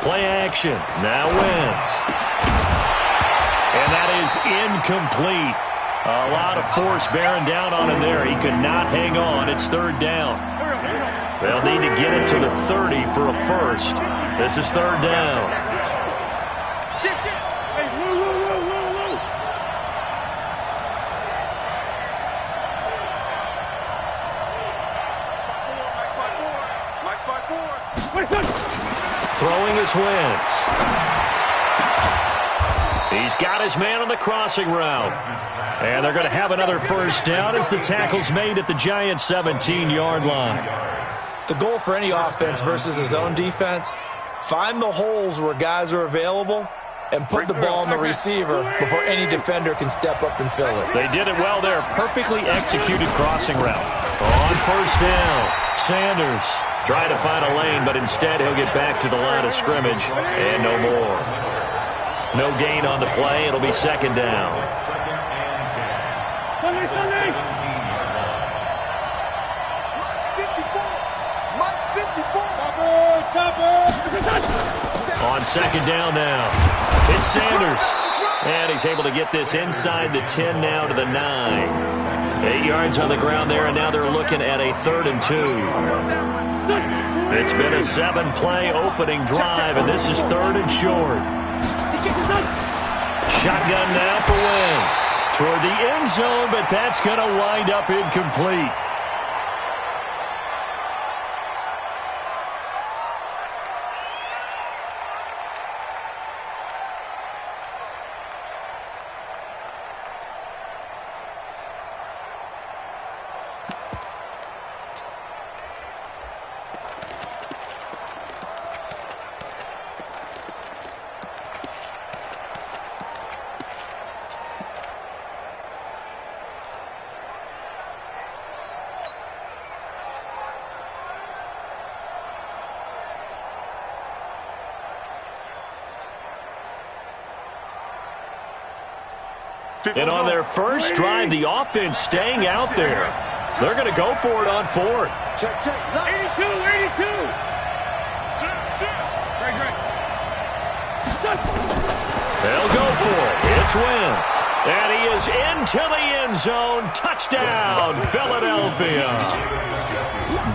Play action. Now Wentz. And that is incomplete. A lot of force bearing down on him there. He could not hang on. It's third down. They'll need to get it to the 30 for a first. This is third down. Throwing is Wentz. He's got his man on the crossing route. And they're going to have another first down as the tackle's made at the Giants' 17-yard line. The goal for any offense versus his own defense, find the holes where guys are available and put the ball in the receiver before any defender can step up and fill it. They did it well there. Perfectly executed crossing route. On first down, Sanders trying to find a lane, but instead he'll get back to the line of scrimmage and no more. No gain on the play. It'll be second down. On second down now, it's Sanders. And he's able to get this inside the 10 now to the 9. 8 yards on the ground there, and now they're looking at a 3rd and 2. It's been a 7-play opening drive, and this is 3rd and short. Shotgun now for Wentz. Toward the end zone, but that's going to wind up incomplete. And on their first drive, the offense staying out there. They're going to go for it on 4th. Check. 82. They'll go for it. It's Wentz. And he is into the end zone. Touchdown, Philadelphia.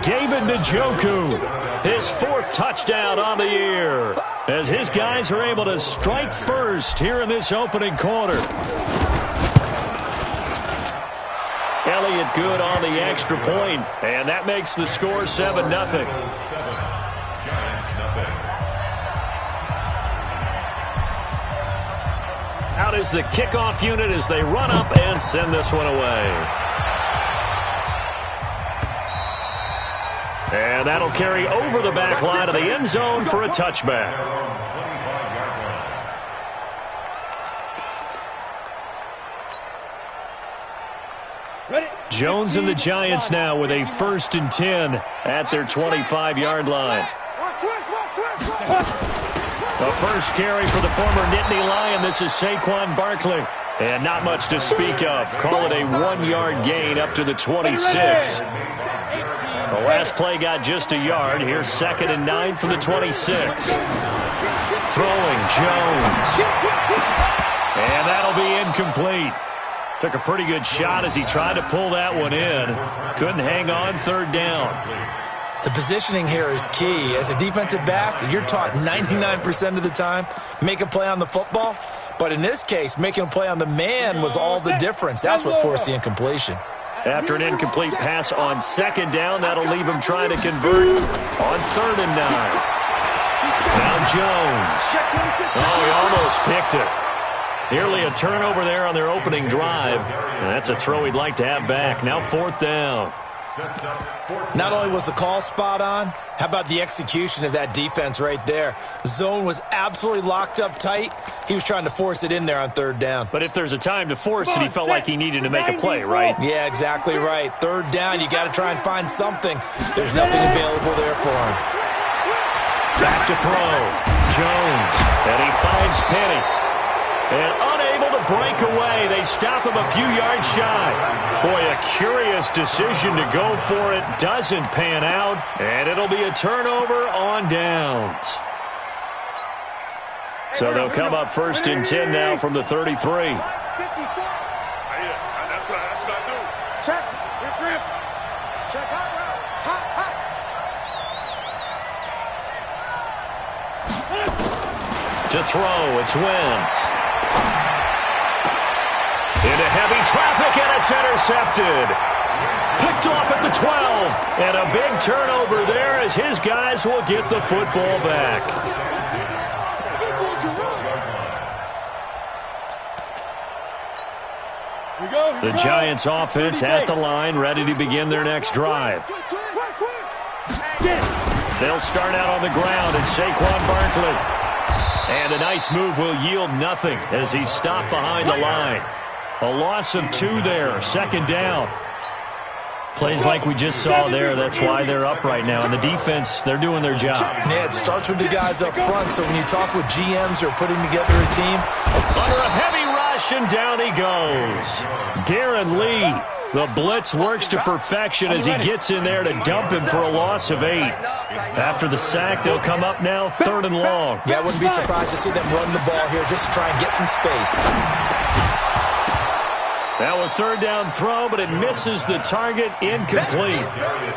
David Njoku, his 4th touchdown on the year, as his guys are able to strike first here in this opening quarter. Elliott good on the extra point, and that makes the score 7-0. Out is the kickoff unit as they run up and send this one away. And that'll carry over the back line of the end zone for a touchback. Jones and the Giants now with a 1st and 10 at their 25-yard line. The first carry for the former Nittany Lion. This is Saquon Barkley. And not much to speak of. Call it a 1-yard gain up to the 26. The last play got just a yard. Here's 2nd and 9 from the 26. Throwing Jones. And that'll be incomplete. Took a pretty good shot as he tried to pull that one in. Couldn't hang on, 3rd down. The positioning here is key. As a defensive back, you're taught 99% of the time, make a play on the football. But in this case, making a play on the man was all the difference. That's what forced the incompletion. After an incomplete pass on 2nd down, that'll leave him trying to convert on 3rd and 9. Now Jones. Oh, he almost picked it. Nearly a turnover there on their opening drive. And that's a throw he'd like to have back. Now 4th down. Not only was the call spot on, how about the execution of that defense right there? Zone was absolutely locked up tight. He was trying to force it in there on 3rd down. But if there's a time to force it, he felt like he needed to make a play, right? Yeah, exactly right. 3rd down, you got to try and find something. There's nothing available there for him. Back to throw. Jones. And he finds Penny. And unable to the breakaway. They stop him a few yards shy. Boy, a curious decision to go for it. Doesn't pan out, and it'll be a turnover on downs. So they'll come up 1st and 10 now from the 33. That's what I do. Check. Grip. Check hot route. Hot. To throw, it's Wentz. Into heavy traffic, and it's intercepted. Picked off at the 12. And a big turnover there as his guys will get the football back. The Giants offense at the line, ready to begin their next drive. They'll start out on the ground, and Saquon Barkley. And a nice move will yield nothing as he's stopped behind the line. A loss of 2 there, 2nd down. Plays like we just saw there, that's why they're up right now. And the defense, they're doing their job. Yeah, it starts with the guys up front, so when you talk with GMs who are putting together a team. Under a heavy rush, and down he goes. Darren Lee, the blitz works to perfection as he gets in there to dump him for a loss of 8. After the sack, they'll come up now 3rd and long. Yeah, I wouldn't be surprised to see them run the ball here just to try and get some space. Now a 3rd down throw, but it misses the target, incomplete.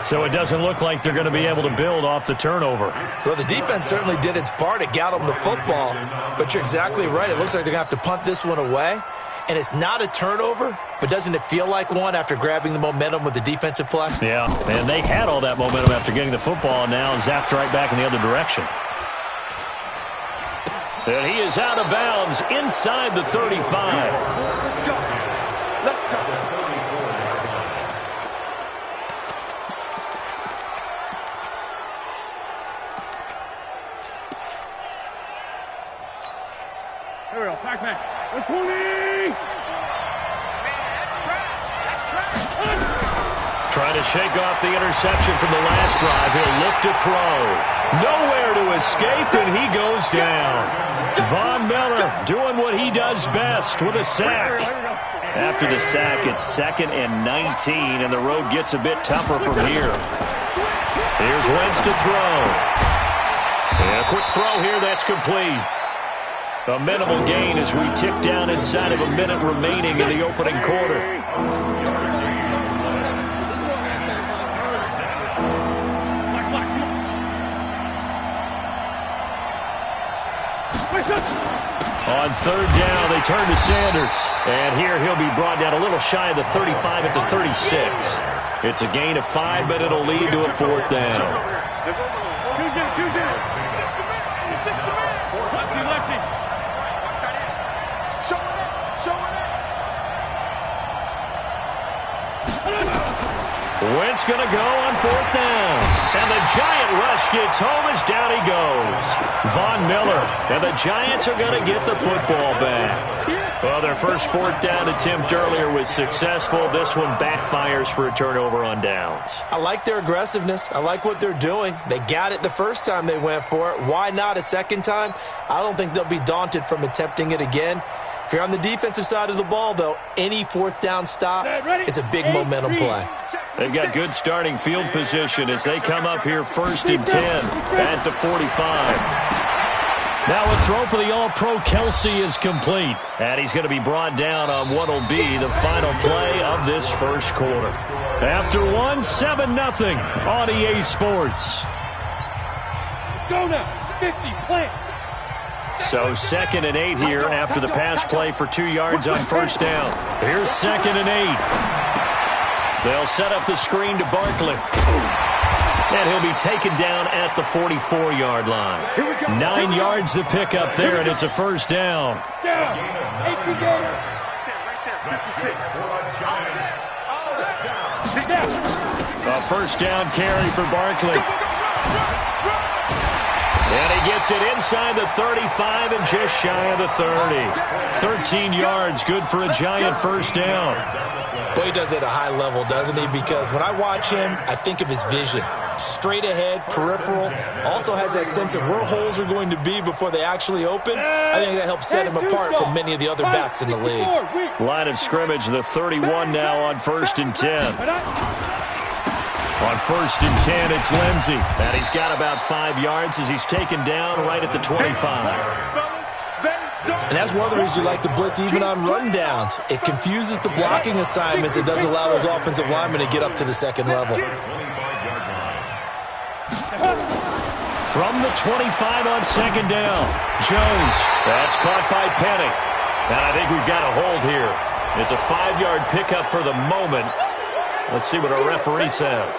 So it doesn't look like they're going to be able to build off the turnover. Well, the defense certainly did its part. It got them the football, but you're exactly right. It looks like they're going to have to punt this one away. And it's not a turnover, but doesn't it feel like one after grabbing the momentum with the defensive play? Yeah, and they had all that momentum after getting the football, and now zapped right back in the other direction. And he is out of bounds inside the 35. Here we go. Pac-Man. 120. Trying to shake off the interception from the last drive. He'll look to throw. Nowhere to escape, and he goes down. Von Miller doing what he does best with a sack. After the sack, it's 2nd and 19, and the road gets a bit tougher from here. Here's Wentz to throw. And a quick throw here, that's complete. A minimal gain as we tick down inside of a minute remaining in the opening quarter. On 3rd down, they turn to Sanders. And here he'll be brought down a little shy of the 35 at the 36. It's a gain of 5, but it'll lead to a 4th down. Wentz going to go on 4th down. And the Giant rush gets home as down he goes. Von Miller. And the Giants are going to get the football back. Well, their first 4th down attempt earlier was successful. This one backfires for a turnover on downs. I like their aggressiveness. I like what they're doing. They got it the first time they went for it. Why not a second time? I don't think they'll be daunted from attempting it again. If you're on the defensive side of the ball, though, any 4th down stop is a big momentum play. They've got good starting field position as they come up here 1st and 10 at the 45. Now a throw for the All-Pro Kelsey is complete. And he's going to be brought down on what will be the final play of this first quarter. After one, 7-0 on EA Sports. Go now. 50, plant. So 2nd and 8 here after the pass play for 2 yards on 1st down. Here's 2nd and 8. They'll set up the screen to Barkley. And he'll be taken down at the 44-yard line. 9 yards to pick up there, and it's a 1st down. Down. 18 yards. Right there. 56. A 1st down carry for Barkley. And he gets it inside the 35 and just shy of the 30. 13 yards, good for a Giant 1st down. Boy, he does it at a high level, doesn't he? Because when I watch him, I think of his vision. straight ahead, peripheral. Also has that sense of where holes are going to be before they actually open. I think that helps set him apart from many of the other backs in the league. Line of scrimmage, the 31 now on 1st and 10. On 1st and 10, it's Lindsey. And he's got about 5 yards as he's taken down right at the 25. And that's one of the reasons you like to blitz even on rundowns. It confuses the blocking assignments. It doesn't allow those offensive linemen to get up to the second level. From the 25 on 2nd down, Jones. That's caught by Penny. And I think we've got a hold here. It's a 5-yard pickup for the moment. Let's see what our referee says.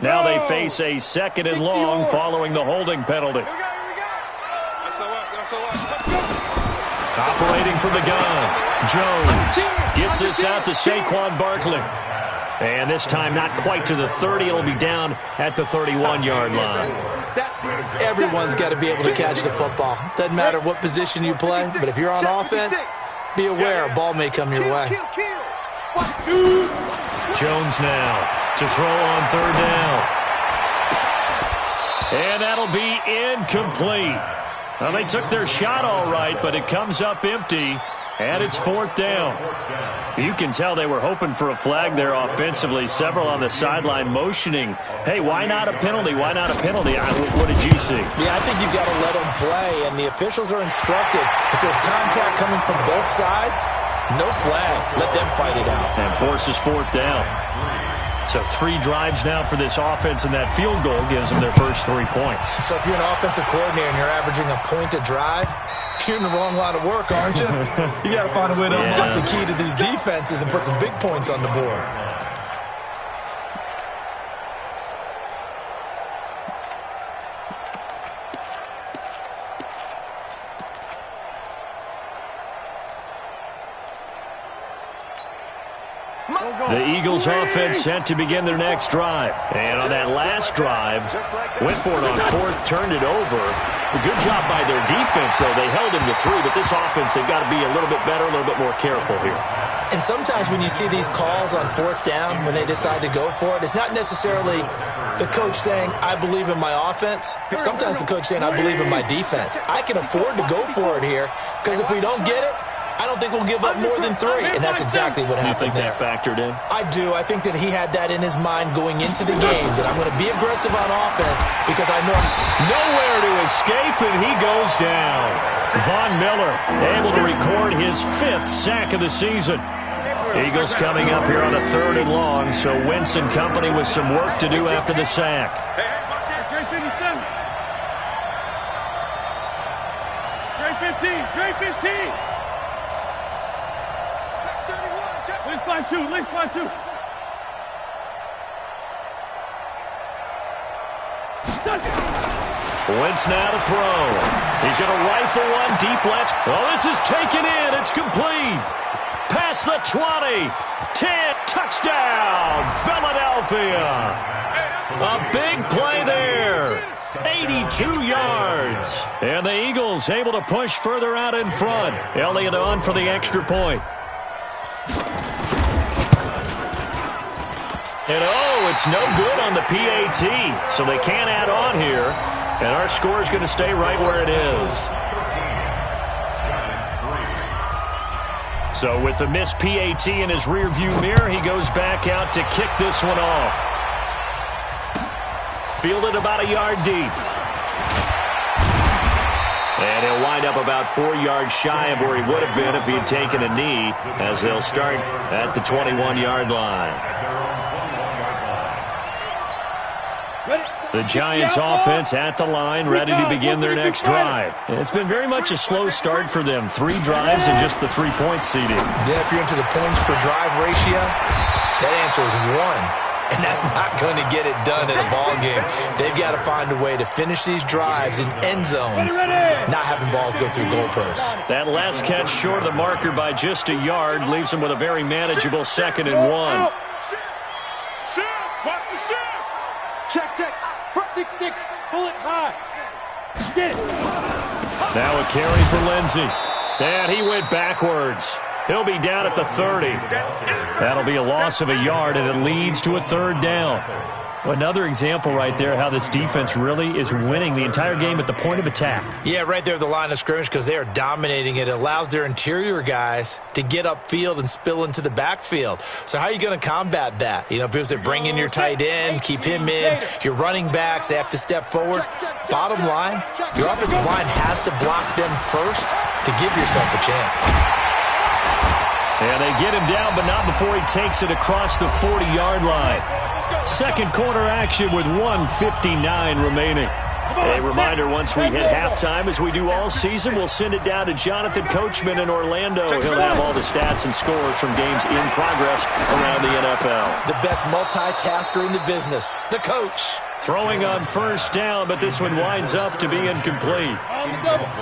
Now they face a 2nd and long following the holding penalty. Operating from the gun, Jones gets this out to Saquon Barkley. And this time not quite to the 30. It'll be down at the 31-yard line. Everyone's got to be able to catch the football. Doesn't matter what position you play, but if you're on offense, be aware a ball may come your way. Jones now to throw on 3rd down. And that'll be incomplete. Well, they took their shot all right, but it comes up empty, and it's 4th down. You can tell they were hoping for a flag there offensively. Several on the sideline motioning, hey, why not a penalty? Why not a penalty? What did you see? Yeah, I think you've got to let them play, and the officials are instructed. If there's contact coming from both sides, no flag. Let them fight it out. And forces 4th down. So 3 drives now for this offense, and that field goal gives them their first 3 points. So if you're an offensive coordinator and you're averaging a point a drive, you're in the wrong line of work, aren't you? You got to find a way to unlock the key to these defenses and put some big points on the board. The Eagles offense set to begin their next drive. And on that last drive, went for it on 4th, turned it over. A good job by their defense, though. They held him to 3, but this offense, they've got to be a little bit better, a little bit more careful here. And sometimes when you see these calls on 4th down, when they decide to go for it, it's not necessarily the coach saying, I believe in my offense. Sometimes the coach saying, I believe in my defense. I can afford to go for it here, because if we don't get it, I don't think we'll give up more than 3, and that's exactly what happened there. You think that factored in? I do. I think that he had that in his mind going into the game, that I'm going to be aggressive on offense because I know nowhere to escape, and he goes down. Von Miller able to record his 5th sack of the season. Eagles coming up here on a 3rd and long, so Wentz and company with some work to do after the sack. Straight 15. Lynch by 2. Wentz now to throw. He's going to rifle one deep left. Oh, this is taken in. It's complete. Past the 20. 10. Touchdown, Philadelphia. A big play there. 82 yards. And the Eagles able to push further out in front. Elliott on for the extra point. And oh, it's no good on the PAT. So they can't add on here. And our score is going to stay right where it is. So with the missed PAT in his rearview mirror, he goes back out to kick this one off. Fielded about a yard deep. And he'll wind up about 4 yards shy of where he would have been if he had taken a knee, as they'll start at the 21-yard line. The Giants offense at the line, ready to begin their next drive. And it's been very much a slow start for them. 3 drives and just the 3-point seeding. Yeah, if you're into the points per drive ratio, that answer is 1. And that's not going to get it done in a ball game. They've got to find a way to finish these drives in end zones, not having balls go through goalposts. That last catch short of the marker by just a yard leaves them with a very manageable 2nd and 1. Check. 6-6. Pull it high. Get it. Now a carry for Lindsey. And he went backwards. He'll be down at the 30. That'll be a loss of a yard, and it leads to a third down. Another example right there how this defense really is winning the entire game at the point of attack. Yeah, right there at the line of scrimmage because they are dominating it. It allows their interior guys to get upfield and spill into the backfield. So how are you going to combat that? You know, people say bring in your tight end, keep him in. Your running backs, they have to step forward. Bottom line, your offensive line has to block them first to give yourself a chance. And they get him down, but not before he takes it across the 40-yard line. Second quarter action with 1:59 remaining. A reminder, once we hit halftime, as we do all season, we'll send it down to Jonathan Coachman in Orlando. He'll have all the stats and scores from games in progress around the NFL. The best multitasker in the business, the coach. Throwing on first down, but this one winds up to be incomplete.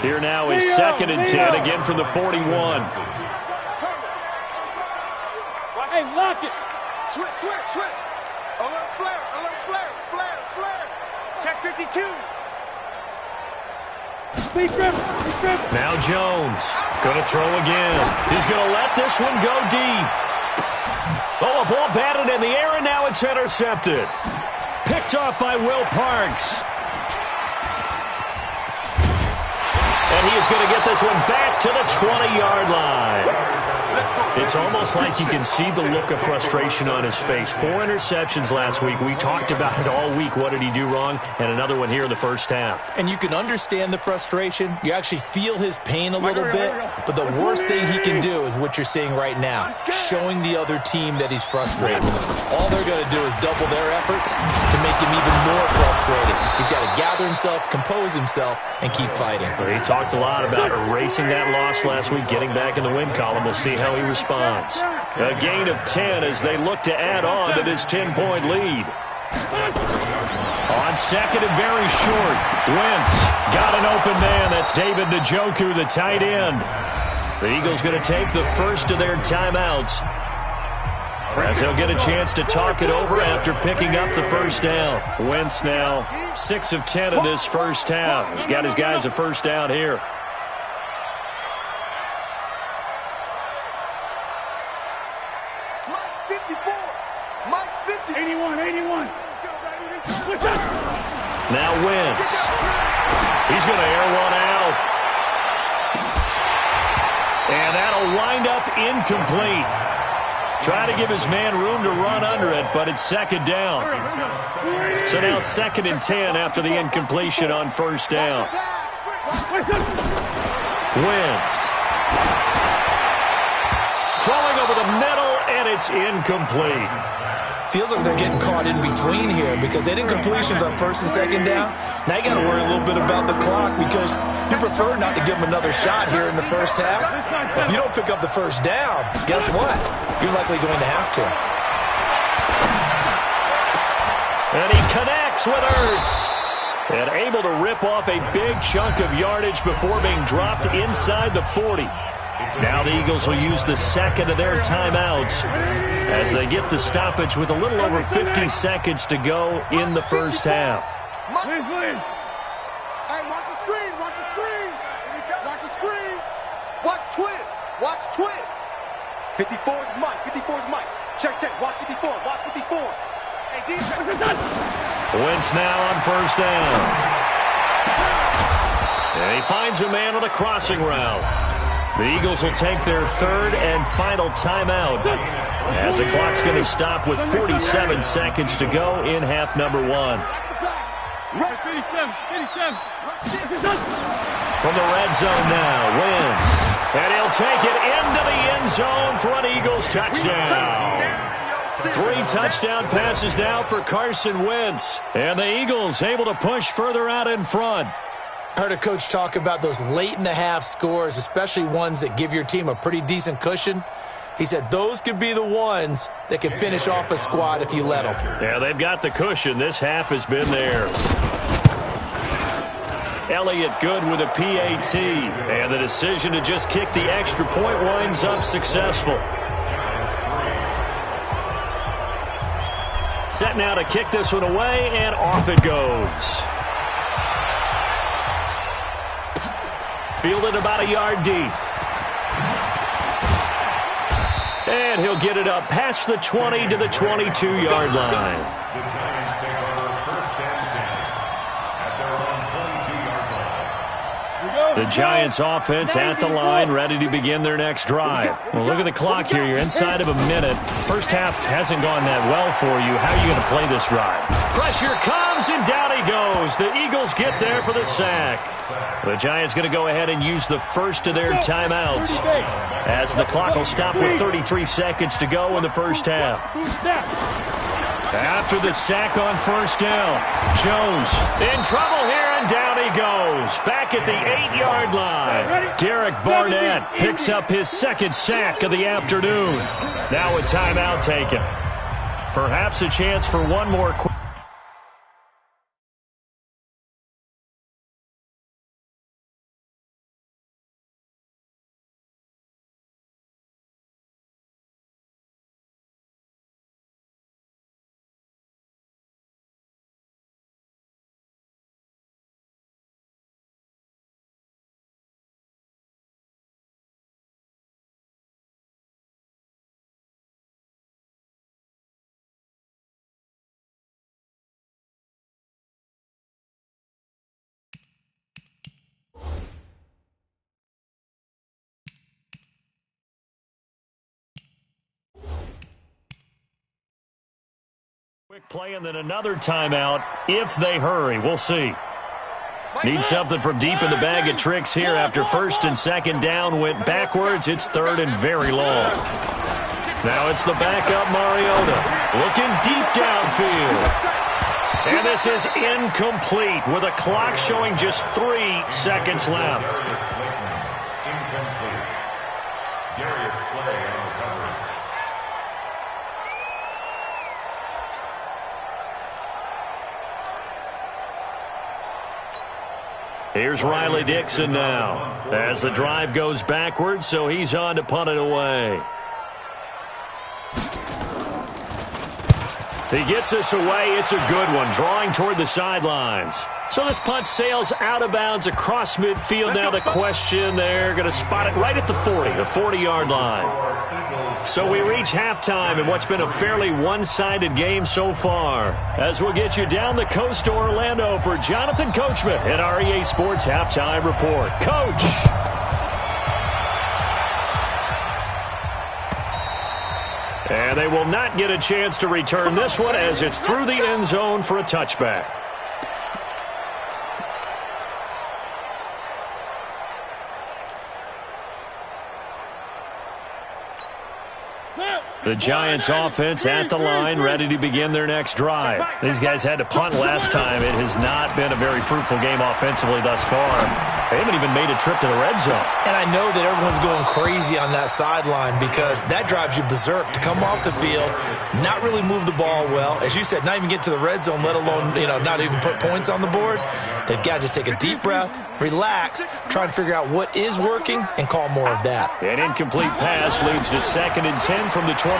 Here now is 2nd and 10, again from the 41. Hey, lock it. Switch. Alert flare. Check 52. Speed grip. Now Jones, going to throw again. He's going to let this one go deep. Oh, a ball batted in the air, and now it's intercepted. Picked off by Will Parks. And he is going to get this one back to the 20-yard line. It's almost like you can see the look of frustration on his face. 4 interceptions last week. We talked about it all week. What did he do wrong? And another one here in the first half. And you can understand the frustration. You actually feel his pain a little bit. But the worst thing he can do is what you're seeing right now, showing the other team that he's frustrated. All they're going to do is double their efforts to make him even more frustrated. He's got to gather himself, compose himself, and keep fighting. Well, he talked a lot about erasing that loss last week, getting back in the win column. We'll see how he responds. A gain of 10 as they look to add on to this 10-point lead. On second and very short, Wentz got an open man. That's David Njoku, the tight end. The Eagles going to take the first of their timeouts as he'll get a chance to talk it over after picking up the first down. Wentz now 6 of 10 in this first half. He's got his guys a first down here. Mike's 50. 81. Now Wentz. He's going to air one out. And that'll wind up incomplete. Try to give his man room to run under it, but it's second down. So now 2nd and 10 after the incompletion on first down. Wentz. Throwing over the middle, and it's incomplete. Feels like they're getting caught in between here because they did completions on first and second down. Now you got to worry a little bit about the clock because you prefer not to give them another shot here in the first half. But if you don't pick up the first down, guess what? You're likely going to have to. And he connects with Ertz. And able to rip off a big chunk of yardage before being dropped inside the 40. Now the Eagles will use the second of their timeouts as they get the stoppage with a little over 50 seconds to go in the first half. Hey, watch the screen. Watch the screen. Watch twist. 54 is Mike. Check. Watch 54. Hey, defense. Wentz now on first down. And he finds a man on a crossing route. The Eagles will take their third and final timeout as the clock's going to stop with 47 seconds to go in half number 1. From the red zone now, Wentz. And he'll take it into the end zone for an Eagles touchdown. 3 touchdown passes now for Carson Wentz. And the Eagles able to push further out in front. I heard a coach talk about those late-in-the-half scores, especially ones that give your team a pretty decent cushion. He said those could be the ones that can finish off a squad if you let them. Yeah, they've got the cushion. This half has been theirs. Elliott good with a PAT. And the decision to just kick the extra point winds up successful. Set now to kick this one away, and off it goes. Fielded about a yard deep. And he'll get it up past the 20 to the 22-yard line. The Giants take over first and 10 at their own 22-yard line. The Giants offense at the line, ready to begin their next drive. Well, look at the clock here. You're inside of a minute. First half hasn't gone that well for you. How are you going to play this drive? Pressure comes, and down he goes. The Eagles get there for the sack. The Giants going to go ahead and use the first of their timeouts, as the clock will stop with 33 seconds to go in the first half. After the sack on first down, Jones in trouble here, and down he goes. Back at the 8-yard line. Derek Barnett picks up his second sack of the afternoon. Now a timeout taken. Perhaps a chance for one more quick. Quick play and then another timeout if they hurry. We'll see. Need something from deep in the bag of tricks here after first and second down went backwards. It's third and very long. Now it's the backup Mariota looking deep downfield. And this is incomplete with a clock showing just 3 seconds left. Incomplete. Darius Slay on the cover. Here's Riley Dixon now as the drive goes backwards, so he's on to punt it away. He gets this away. It's a good one, drawing toward the sidelines. So this punt sails out of bounds across midfield. Now the question, they're going to spot it right at the 40, the 40-yard line. So we reach halftime in what's been a fairly one-sided game so far, as we'll get you down the coast to Orlando for Jonathan Coachman at our EA Sports Halftime Report. Coach. And they will not get a chance to return this one as it's through the end zone for a touchback. The Giants offense at the line, ready to begin their next drive. These guys had to punt last time. It has not been a very fruitful game offensively thus far. They haven't even made a trip to the red zone. And I know that everyone's going crazy on that sideline because that drives you berserk to come off the field, not really move the ball well. As you said, not even get to the red zone, let alone, not even put points on the board. They've got to just take a deep breath, relax, try and figure out what is working, and call more of that. An incomplete pass leads to 2nd and 10 from the 25.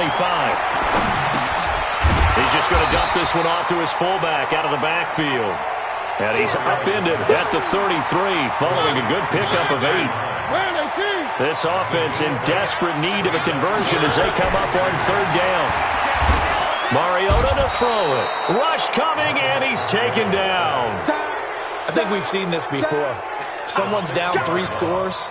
He's just going to dump this one off to his fullback out of the backfield. And he's upended at the 33 following a good pickup of 8. This offense in desperate need of a conversion as they come up on 3rd down. Mariota to throw it. Rush coming, and he's taken down. I think we've seen this before. Someone's down 3 scores.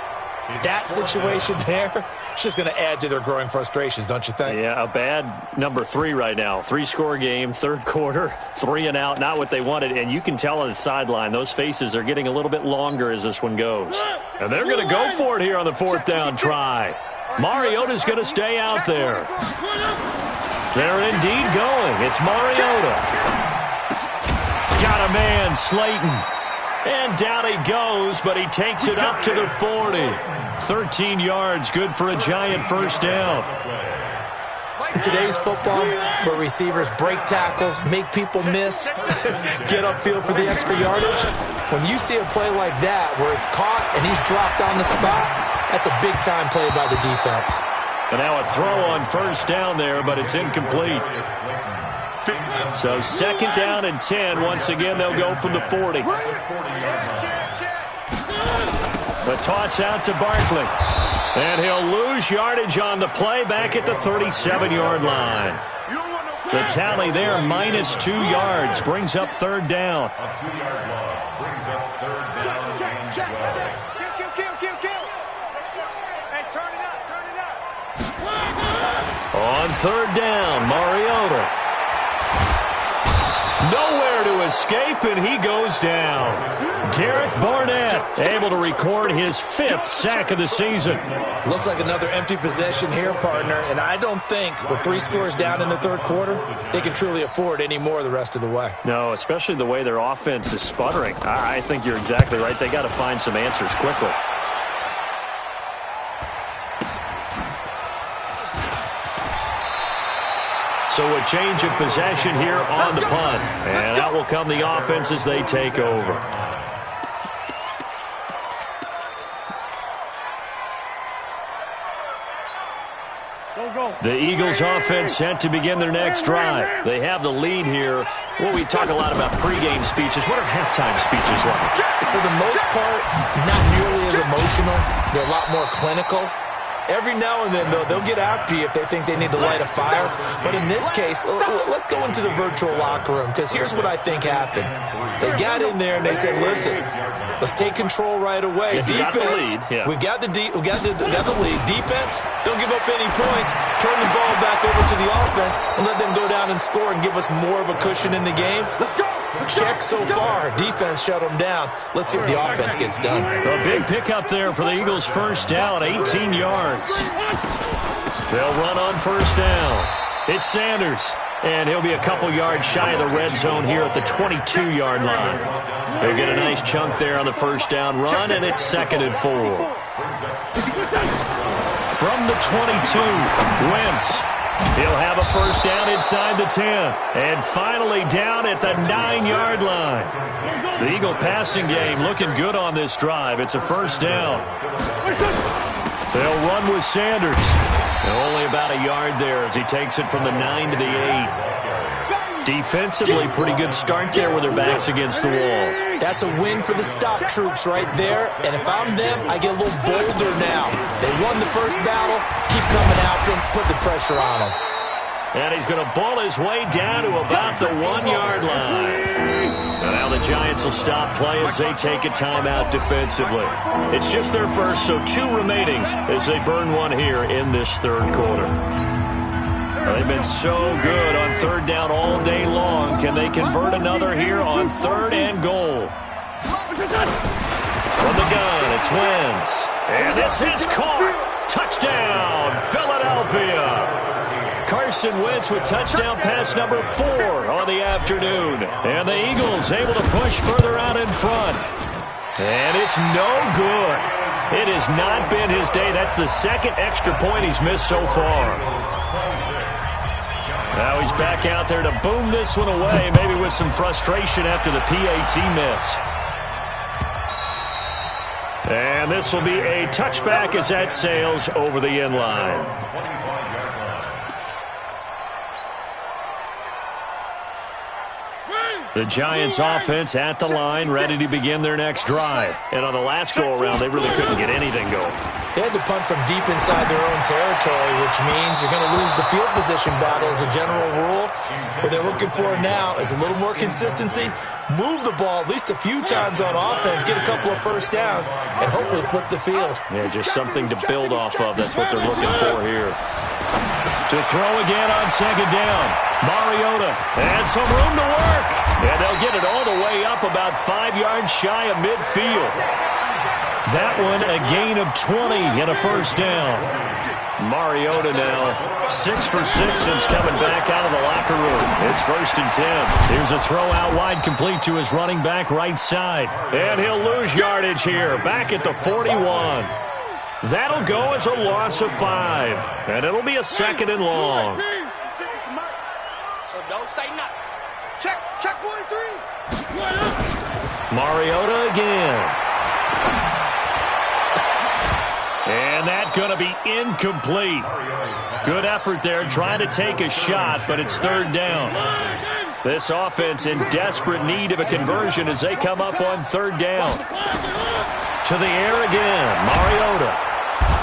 That situation there, it's just going to add to their growing frustrations, don't you think? Yeah, a bad number 3 right now. 3-score game, 3rd quarter, 3 and out, not what they wanted. And you can tell on the sideline, those faces are getting a little bit longer as this one goes. And they're going to go for it here on the 4th down try. Mariota's going to stay out there. They're indeed going. It's Mariota. Got a man, Slayton. And down he goes, but he takes it up to the 40. 13 yards, good for a Giant first down. In today's football, where receivers break tackles, make people miss, get upfield for the extra yardage, when you see a play like that where it's caught and he's dropped on the spot, that's a big-time play by the defense. And now a throw on first down there, but it's incomplete. So 2nd down and 10. Once again, they'll go from the 40. The toss out to Barkley. And he'll lose yardage on the play back at the 37-yard line. The tally there, -2 yards, brings up third down. A 2-yard loss brings up third down and 12. Kill. Hey, turn it up. On third down, Mariota. Nowhere to escape, and he goes down. Derek Barnett able to record his 5th sack of the season. Looks like another empty possession here, partner, and I don't think with 3 scores down in the third quarter, they can truly afford any more the rest of the way. No, especially the way their offense is sputtering. I think you're exactly right. They got to find some answers quickly. So a change of possession here on the punt. And out will come the offense as they take over. The Eagles offense set to begin their next drive. They have the lead here. Well, we talk a lot about pregame speeches. What are halftime speeches like? For the most part, not nearly as emotional. They're a lot more clinical. Every now and then, though, they'll get after you if they think they need to light a fire. But in this case, let's go into the virtual locker room, because here's what I think happened. They got in there and they said, listen, let's take control right away. Defense, we got the lead. Defense, don't give up any points. Turn the ball back over to the offense and let them go down and score and give us more of a cushion in the game. Check so far. Defense shut them down. Let's see what the offense gets done. A big pickup there for the Eagles' first down, 18 yards. They'll run on first down. It's Sanders, and he'll be a couple yards shy of the red zone here at the 22-yard line. They get a nice chunk there on the first down run, and it's 2nd and 4. From the 22, Wentz. He'll have a first down inside the 10. And finally down at the 9-yard line. The Eagle passing game looking good on this drive. It's a first down. They'll run with Sanders. Only about a yard there as he takes it from the 9 to the 8. Defensively, pretty good start there with their backs against the wall. That's a win for the stop troops right there. And if I'm them, I get a little bolder now. They won the first battle. Keep coming after him. Put the pressure on him. And he's going to ball his way down to about the 1-yard line. And now the Giants will stop play as they take a timeout defensively. It's just their first, so 2 remaining as they burn one here in this third quarter. They've been so good on third down all day long. Can they convert another here on 3rd and goal? From the gun, it's Wentz. And this is caught. Touchdown, Philadelphia. Carson Wentz with touchdown pass number 4 on the afternoon. And the Eagles able to push further out in front. And it's no good. It has not been his day. That's the 2nd extra point he's missed so far. Now he's back out there to boom this one away, maybe with some frustration after the PAT miss. And this will be a touchback as that sails over the end line. The Giants offense at the line, ready to begin their next drive. And on the last go-around, they really couldn't get anything going. They had to punt from deep inside their own territory, which means you're going to lose the field position battle as a general rule. What they're looking for now is a little more consistency, move the ball at least a few times on offense, get a couple of first downs, and hopefully flip the field. Yeah, just something to build off of. That's what they're looking for here. To throw again on 2nd down. Mariota, and some room to work. And they'll get it all the way up about 5 yards shy of midfield. That one a gain of 20 and a first down. Mariota now 6 for 6 since coming back out of the locker room. It's 1st and 10. Here's a throw out wide complete to his running back right side. And he'll lose yardage here back at the 41. That'll go as a loss of 5. And it'll be a 2nd and long. So don't say nothing. Check 43. Mariota again. And that's going to be incomplete. Good effort there trying to take a shot, but it's 3rd down. This offense in desperate need of a conversion as they come up on 3rd down. To the air again, Mariota.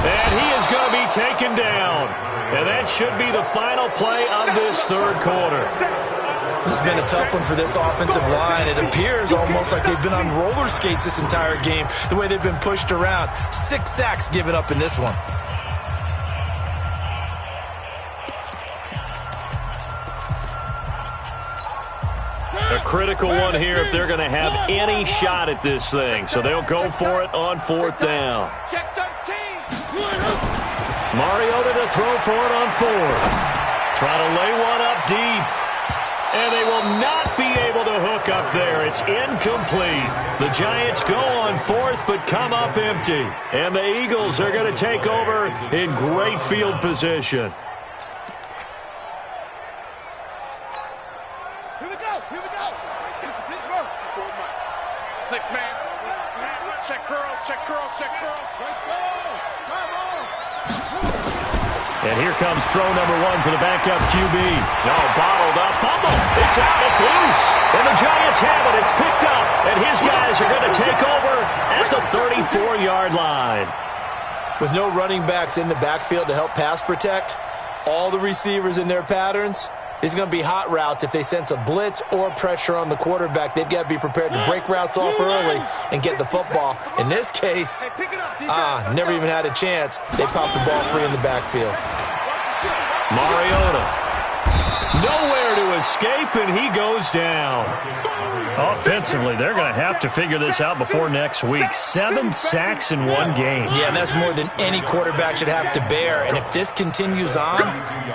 And he is going to be taken down. And that should be the final play of this third quarter. This has been a tough one for this offensive line. It appears almost like they've been on roller skates this entire game, the way they've been pushed around. 6 sacks given up in this one. A critical one here if they're going to have any shot at this thing. So they'll go for it on 4th down. Check 13. Mariota to throw for it on 4th. Trying to lay one up deep. And they will not be able to hook up there. It's incomplete. The Giants go on 4th but come up empty. And the Eagles are going to take over in great field position. Here we go. Pittsburgh. 6-man. Check curls. Let's go. Come on. And here comes throw number 1 for the backup QB. No, bottled up. Fumble. It's out. It's loose. And the Giants have it. It's picked up. And his guys are going to take over at the 34-yard line. With no running backs in the backfield to help pass protect, all the receivers in their patterns, it's going to be hot routes. If they sense a blitz or pressure on the quarterback, they've got to be prepared to break routes off early and get the football. In this case, never even had a chance. They popped the ball free in the backfield. Mariota. Nowhere to escape, and he goes down. Offensively, they're going to have to figure this out before next week. 7 sacks in one game. Yeah, and that's more than any quarterback should have to bear. And if this continues on,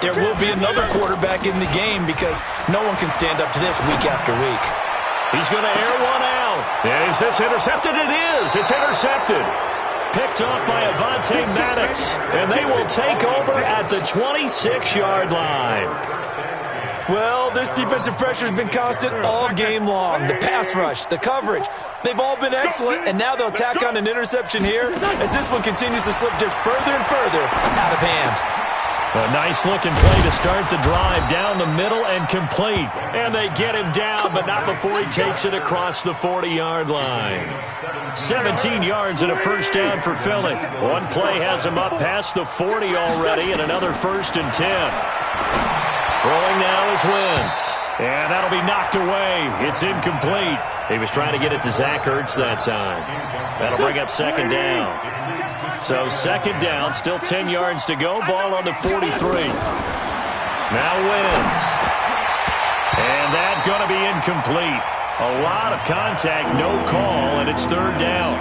there will be another quarterback in the game because no one can stand up to this week after week. He's going to air one out. Is this intercepted? It is. It's intercepted. Picked off by Avonte Maddox. And they will take over at the 26-yard line. Well, this defensive pressure has been constant all game long. The pass rush, the coverage, they've all been excellent, and now they'll tack on an interception here as this one continues to slip just further and further out of hand. A nice-looking play to start the drive down the middle and complete. And they get him down, but not before he takes it across the 40-yard line. 17 yards and a first down for Philly. One play has him up past the 40 already, and another 1st and 10. Throwing now is Wentz. And that'll be knocked away. It's incomplete. He was trying to get it to Zach Ertz that time. That'll bring up 2nd down. So 2nd down, still 10 yards to go. Ball on the 43. Now Wentz. And that's going to be incomplete. A lot of contact, no call, and it's 3rd down.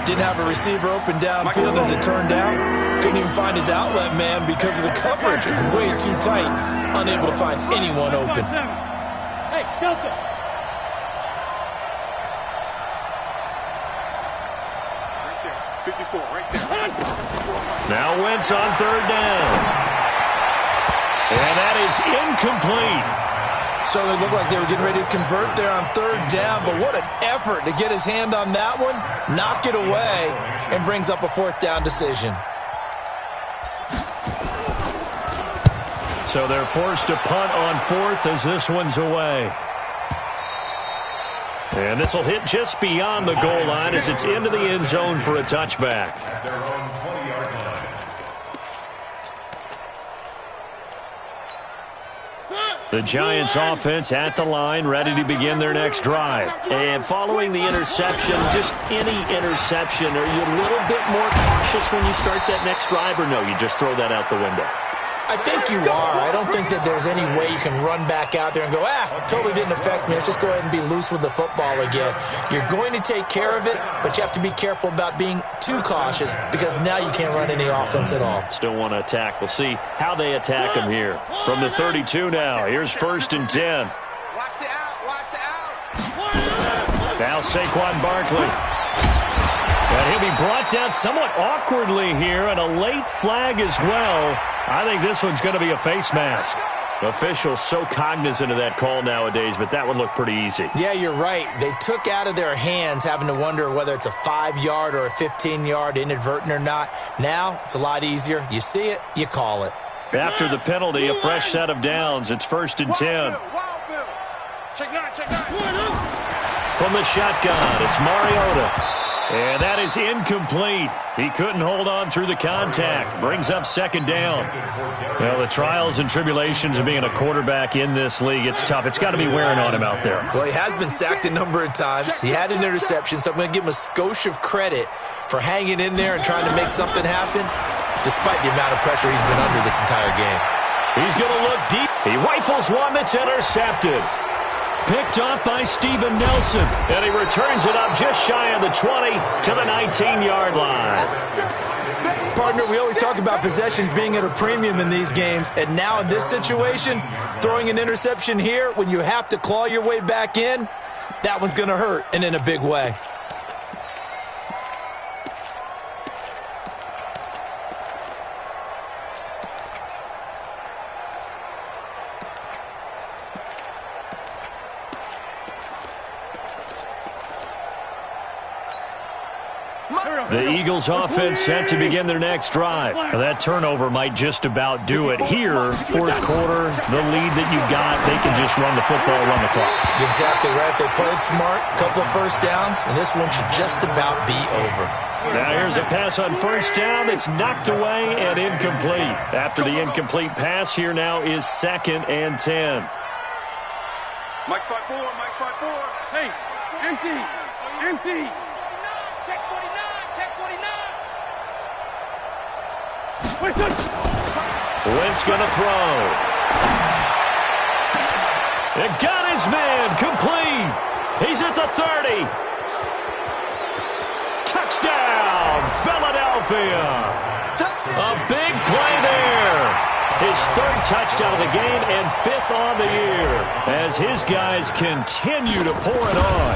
Didn't have a receiver open downfield as it turned out. Couldn't even find his outlet man because of the coverage. It's way too tight. Unable to find anyone open. Hey, Delta. Right there. 54, right there. Now Wentz on 3rd down. And that is incomplete. So it looked like they were getting ready to convert there on 3rd down, but what an effort to get his hand on that one, knock it away, and brings up a 4th down decision. So they're forced to punt on 4th as this one's away. And this will hit just beyond the goal line as it's into the end zone for a touchback. At their own 20-yard line. The Giants offense at the line, ready to begin their next drive. And following the interception, just any interception, are you a little bit more cautious when you start that next drive, or no, you just throw that out the window? I think you are. I don't think that there's any way you can run back out there and go, totally didn't affect me. Let's just go ahead and be loose with the football again. You're going to take care of it, but you have to be careful about being too cautious because now you can't run any offense at all. Still want to attack. We'll see how they attack him here. From the 32 now, here's 1st and 10. Watch the out. Now Saquon Barkley. And he'll be brought down somewhat awkwardly here, and a late flag as well. I think this one's going to be a face mask. Officials so cognizant of that call nowadays, but that one looked pretty easy. Yeah, you're right. They took out of their hands having to wonder whether it's a 5-yard or a 15-yard inadvertent or not. Now, it's a lot easier. You see it, you call it. After the penalty, a fresh set of downs. It's 1st and 10. Check 9. From the shotgun, it's Mariota. And that is incomplete. He couldn't hold on through the contact. Brings up second down. Well, the trials and tribulations of being a quarterback in this league, it's tough. It's got to be wearing on him out there. Well, he has been sacked a number of times. He had an interception, so I'm going to give him a skosh of credit for hanging in there and trying to make something happen, despite the amount of pressure he's been under this entire game. He's going to look deep. He rifles one that's intercepted. Picked off by Steven Nelson. And he returns it up just shy of the 20 to the 19-yard line. Partner, we always talk about possessions being at a premium in these games. And now in this situation, throwing an interception here when you have to claw your way back in, that one's going to hurt, and in a big way. The Eagles offense set to begin their next drive. Now, that turnover might just about do it. Here, fourth quarter, the lead that you've got, they can just run the football, run the clock. You're exactly right. They played smart, couple of first downs, and this one should just about be over. Now here's a pass on first down. It's knocked away and incomplete. After the incomplete pass, here now is 2nd and 10. Mike 5-4, Mike 5-4. Hey, empty, empty. Check 49, check 49. Wentz going to throw. It got his man complete. He's at the 30. Touchdown, Philadelphia. A big play there. His 3rd touchdown of the game and 5th on the year as his guys continue to pour it on.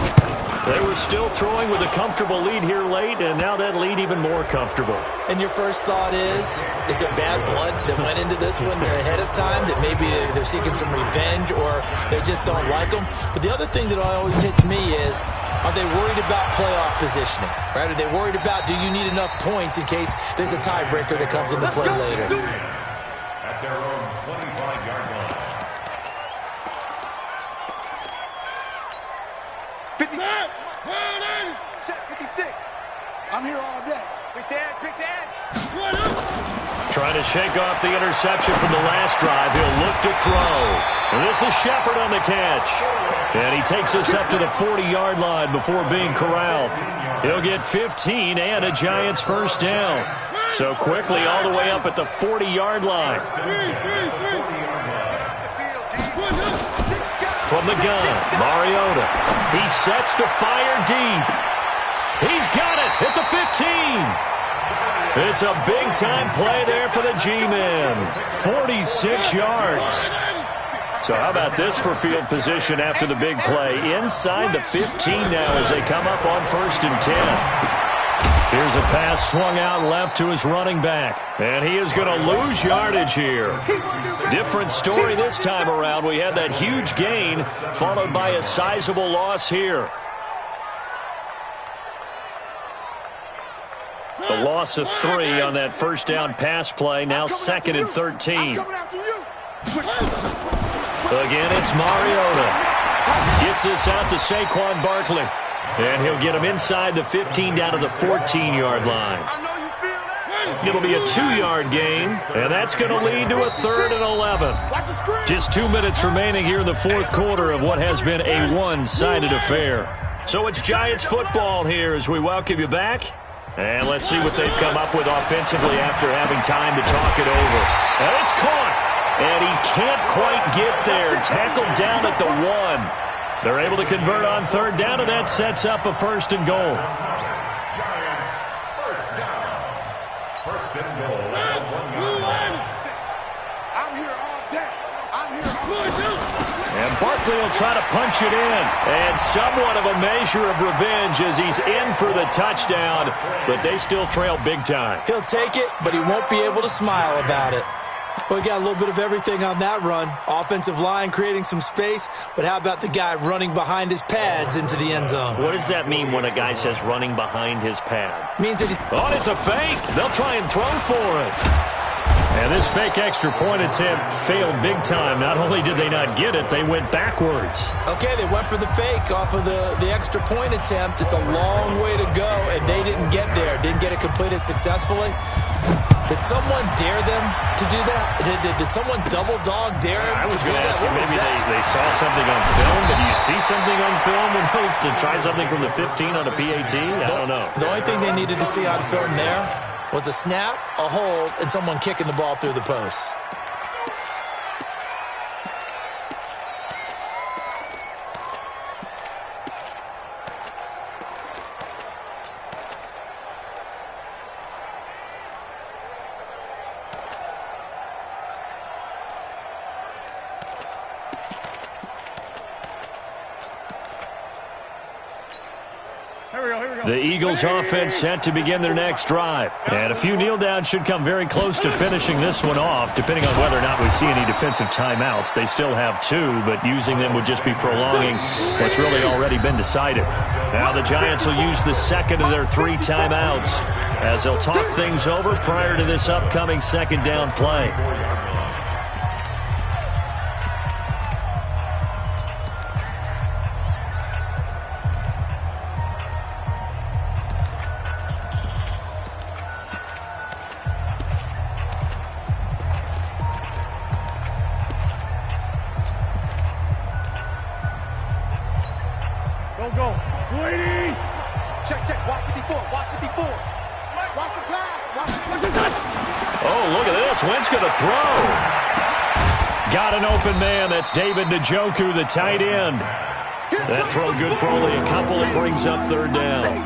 They were still throwing with a comfortable lead here late, and now that lead even more comfortable. And your first thought is there bad blood that went into this one ahead of time, that maybe they're seeking some revenge or they just don't like them? But the other thing that always hits me is, are they worried about playoff positioning? Right? Are they worried about, do you need enough points in case there's a tiebreaker that comes into play later? At their own 25-yard line. 56. I'm here all day. Quick dance. Trying to shake off the interception from the last drive. He'll look to throw. And this is Shepard on the catch. And he takes us up to the 40-yard line before being corralled. He'll get 15 and a Giants first down. So quickly all the way up at the 40-yard line. From the gun, Mariota. He sets to fire deep. He's got it at the 15. It's a big-time play there for the G-men. 46 yards. So how about this for field position after the big play? Inside the 15 now as they come up on 1st and 10. Here's a pass swung out left to his running back. And he is going to lose yardage here. Different story this time around. We had that huge gain followed by a sizable loss here. The loss of 3 on that first down pass play. Now 2nd and 13. Again, it's Mariota. Gets this out to Saquon Barkley. And he'll get him inside the 15 down to the 14-yard line. It'll be a 2-yard gain, and that's going to lead to a 3rd and 11. Just 2 minutes remaining here in the fourth quarter of what has been a one-sided affair. So it's Giants football here as we welcome you back. And let's see what they've come up with offensively after having time to talk it over. And it's caught. And he can't quite get there. Tackled down at the 1. They're able to convert on 3rd down, and that sets up a 1st and goal. Giants, first down. 1st and goal. At the 1-yard line. I'm here all day. I'm here all day. And Barkley will try to punch it in. And somewhat of a measure of revenge as he's in for the touchdown, but they still trail big time. He'll take it, but he won't be able to smile about it. Well, we got a little bit of everything on that run. Offensive line creating some space, but how about the guy running behind his pads into the end zone? What does that mean when a guy says running behind his pad? Means that he's... Oh, it's a fake. They'll try and throw for it. And this fake extra point attempt failed big time. Not only did they not get it, they went backwards. Okay, they went for the fake off of the extra point attempt. It's a long way to go, and they didn't get there. Didn't get it completed successfully. Did someone dare them to do that? Did someone double dog dare them? I was going to ask you, maybe they saw something on film, but do you see something on film when those to try something from the 15 on a PAT? I don't know. The only thing they needed to see on film there was a snap, a hold, and someone kicking the ball through the post. The Eagles offense set to begin their next drive. And a few kneel downs should come very close to finishing this one off, depending on whether or not we see any defensive timeouts. They still have 2, but using them would just be prolonging what's really already been decided. Now the Giants will use the second of their 3 timeouts as they'll talk things over prior to this upcoming second down play. Go. Waiting. Check. Watch the 54. Watch the 54. Watch the pass. Oh, look at this. Wentz going to throw. Got an open man. That's David Njoku, the tight end. That throw good for only a couple. It brings up third down.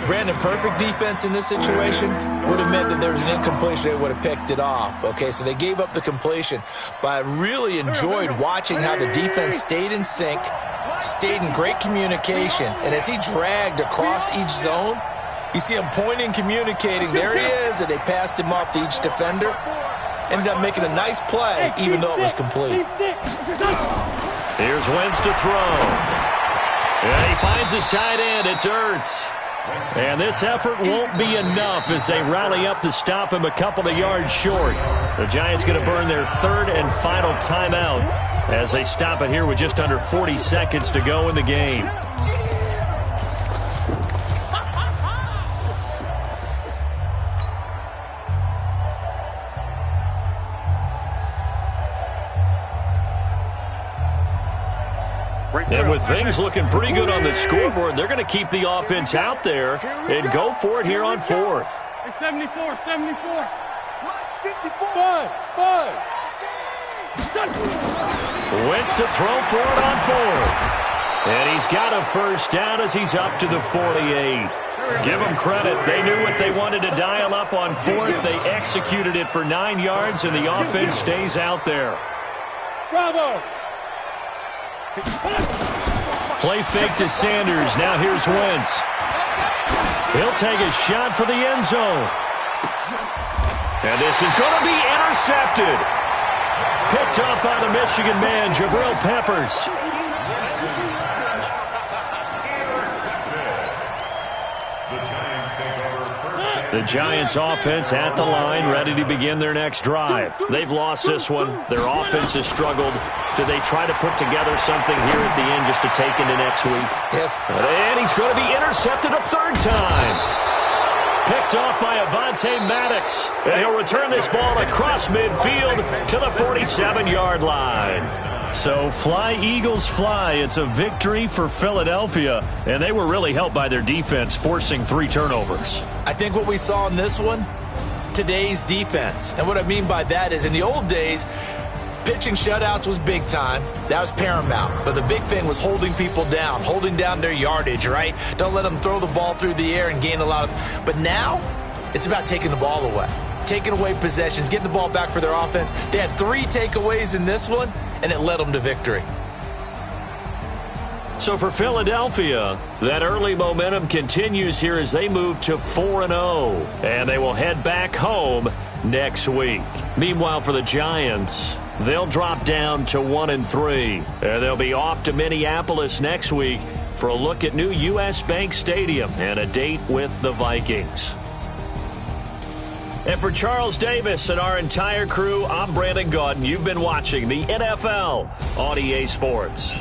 Brandon, perfect defense in this situation would have meant that there was an incompletion. They would have picked it off. Okay, so they gave up the completion. But I really enjoyed watching how the defense stayed in sync, stayed in great communication, and as he dragged across each zone, you see him pointing, communicating. There he is, and they passed him off to each defender. Ended up making a nice play, even though it was complete. Here's Wentz to throw. And he finds his tight end. It's Ertz. And this effort won't be enough as they rally up to stop him a couple of yards short. The Giants going to burn their third and final timeout as they stop it here with just under 40 seconds to go in the game. And with things looking pretty good on the scoreboard, they're going to keep the offense out there and go for it here on fourth. 74. 54. Five. Wentz to throw for it on fourth. And he's got a first down as he's up to the 48. Give them credit. They knew what they wanted to dial up on fourth. They executed it for 9 yards, and the offense stays out there. Bravo. Play fake to Sanders. Now here's Wentz. He'll take a shot for the end zone. And this is going to be intercepted. Picked up by the Michigan man, Jabril Peppers. The Giants offense at the line, ready to begin their next drive. They've lost this one. Their offense has struggled. Do they try to put together something here at the end just to take into next week? Yes. And he's going to be intercepted a third time. Picked off by Avonte Maddox. And he'll return this ball across midfield to the 47-yard line. So fly, Eagles, fly. It's a victory for Philadelphia. And they were really helped by their defense, forcing 3 turnovers. I think what we saw in this one, today's defense. And what I mean by that is in the old days, pitching shutouts was big time. That was paramount. But the big thing was holding people down, holding down their yardage, right? Don't let them throw the ball through the air and gain a lot of... But now, it's about taking the ball away. Taking away possessions, getting the ball back for their offense. They had 3 takeaways in this one, and it led them to victory. So for Philadelphia, that early momentum continues here as they move to 4-0. And they will head back home next week. Meanwhile, for the Giants, they'll drop down to 1-3. And they'll be off to Minneapolis next week for a look at new U.S. Bank Stadium and a date with the Vikings. And for Charles Davis and our entire crew, I'm Brandon Gaudin. You've been watching the NFL on EA Sports.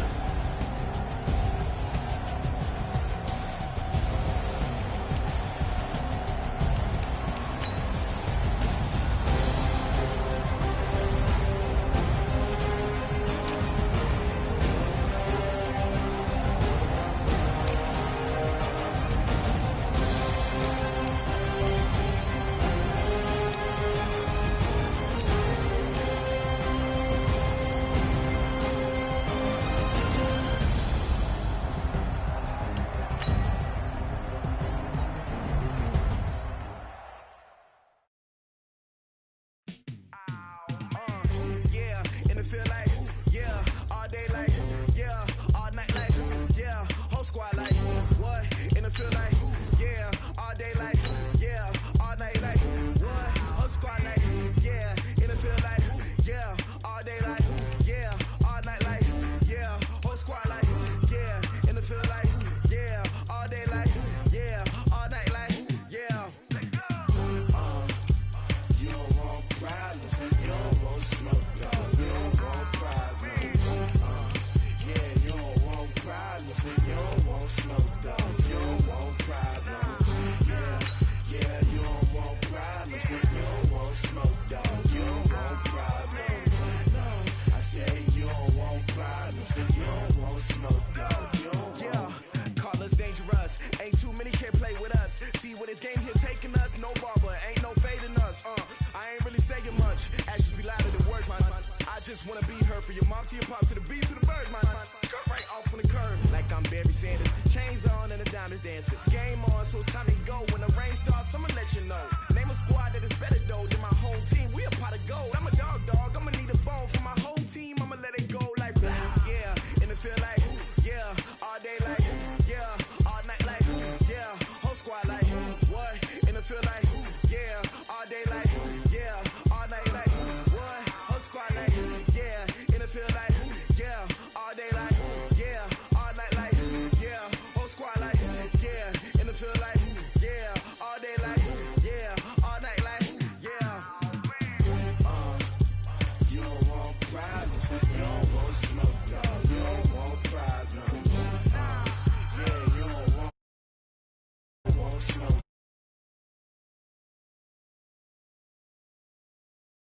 Smoke.